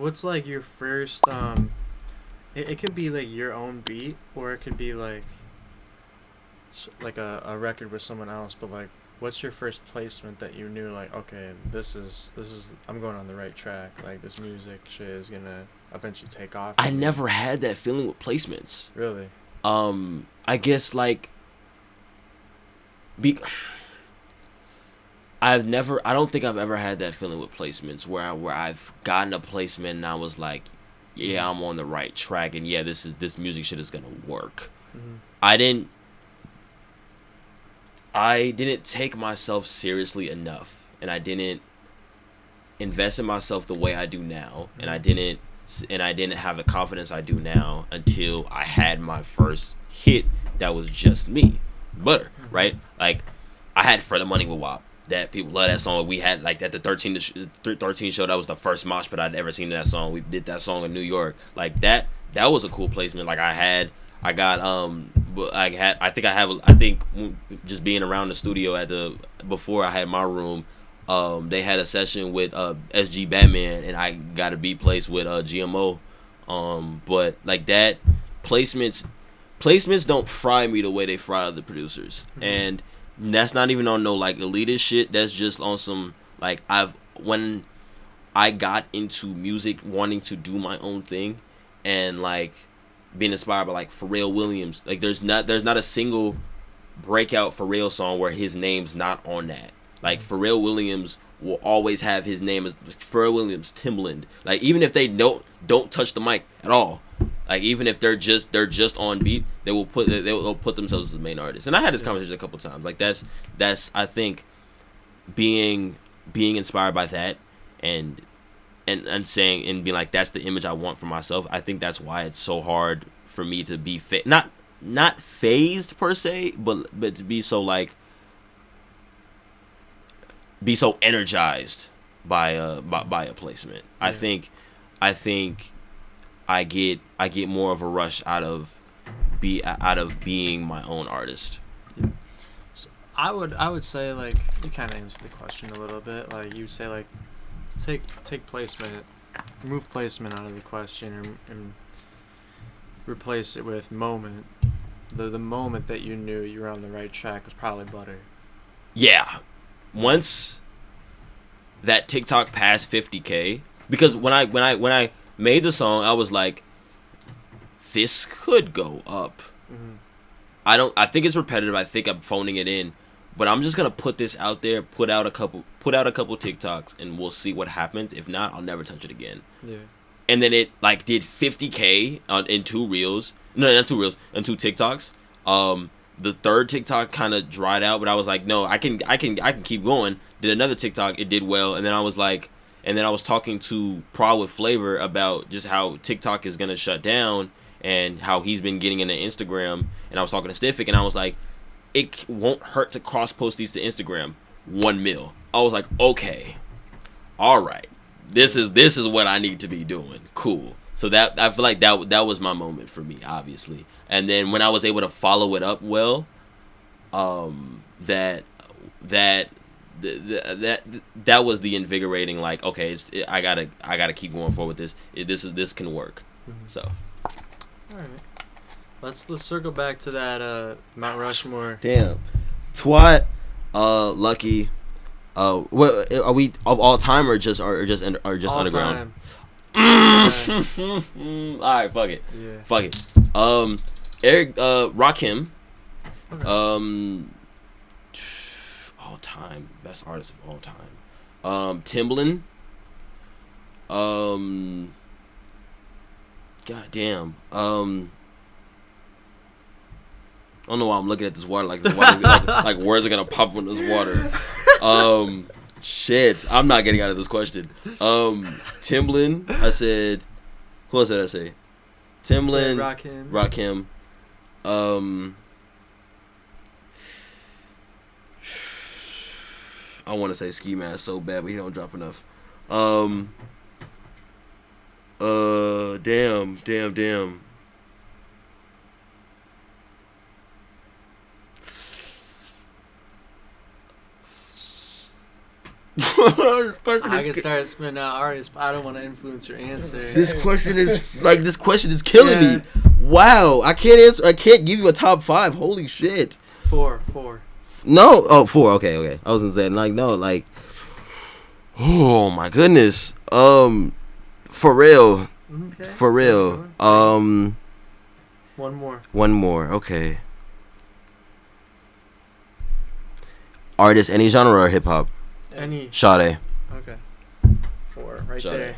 what's like your first it can be like your own beat, or it could be like a record with someone else, but like what's your first placement that you knew like, okay, this is I'm going on the right track, like this music shit is gonna eventually take off I for me? never had that feeling with placements. Really? I guess like be I don't think I've ever had that feeling with placements where I've gotten a placement and I was like, yeah, I'm on the right track, and yeah, this music shit is gonna work. Mm-hmm. I didn't I didn't take myself seriously enough, and I didn't invest in myself the way I do now, and I didn't have the confidence I do now until I had my first hit that was just me, Butter, right? Like I had For the Money with WAP. That people love that song. We had like at the 13 show. That was the first mosh pit I'd ever seen in that song. We did that song in New York. Like that was a cool placement. Like I think just being around the studio before I had my room, they had a session with SG Batman, and I got a beat placed with GMO. But like that, placements placements don't fry me the way they fry other producers, and that's not even on no like elitist shit. That's just on some like when I got into music, wanting to do my own thing, and like being inspired by like Pharrell Williams. Like there's not a single breakout Pharrell song where his name's not on that. Like Pharrell Williams will always have his name as Pharrell Williams Timbaland. Like even if they don't touch the mic at all. Like even if they're just on beat, they'll put themselves as the main artist. And I had this conversation a couple times. Like that's I think being inspired by that and saying and being like that's the image I want for myself. I think that's why it's so hard for me to be not phased per se, but to be so like be so energized by a placement. Yeah. I think I get more of a rush out of being my own artist. So I would say like you kind of answered the question a little bit. Like you'd say like take placement, remove placement out of the question, and replace it with moment. The moment that you knew you were on the right track was probably Butter. Yeah, once that TikTok passed 50K, because when I made the song, I was like, this could go up. Mm-hmm. I think it's repetitive. I think I'm phoning it in, but I'm just gonna put this out there. Put out a couple TikToks, and we'll see what happens. If not, I'll never touch it again. Yeah. And then it like did 50K in 2 reels. No, not 2 reels, and 2 TikToks. The third TikTok kind of dried out, but I was like, no, I can keep going. Did another TikTok, it did well, and then I was talking to Pra with Flavor about just how TikTok is gonna shut down and how he's been getting into Instagram. And I was talking to Stiffic, and I was like, it won't hurt to cross post these to Instagram. 1 mil. I was like, okay, all right, this is what I need to be doing. Cool. So that I feel like that was my moment for me, obviously. And then when I was able to follow it up well, that was the invigorating. Like, okay, I gotta keep going forward with this. This can work. Mm-hmm. So, all right, let's circle back to that Mount Rushmore. damn, Twat, Lucky. What are we of all time or just All underground? time. All right, fuck it. Yeah. Fuck it. Eric, Rakim. Okay. All time best artist of all time. Timbaland. Goddamn. I don't know why I'm looking at this water like this water like words are gonna pop in this water. Shit, I'm not getting out of this question. Timbaland. I said. Who else did I say? Timbaland. Rakim. I want to say Ski Mask so bad, but he don't drop enough. Damn. This question I is can start spinning out artists, but I don't want to influence your answer. This question is killing me. Wow, I can't answer. I can't give you a top 5. Holy shit. Four. No, 4. Okay. I was gonna say like no, like. Oh my goodness. For real. Okay. For real. One more. Okay. Artist, any genre or hip hop? Any. Sade. Okay. 4 right Sade. there.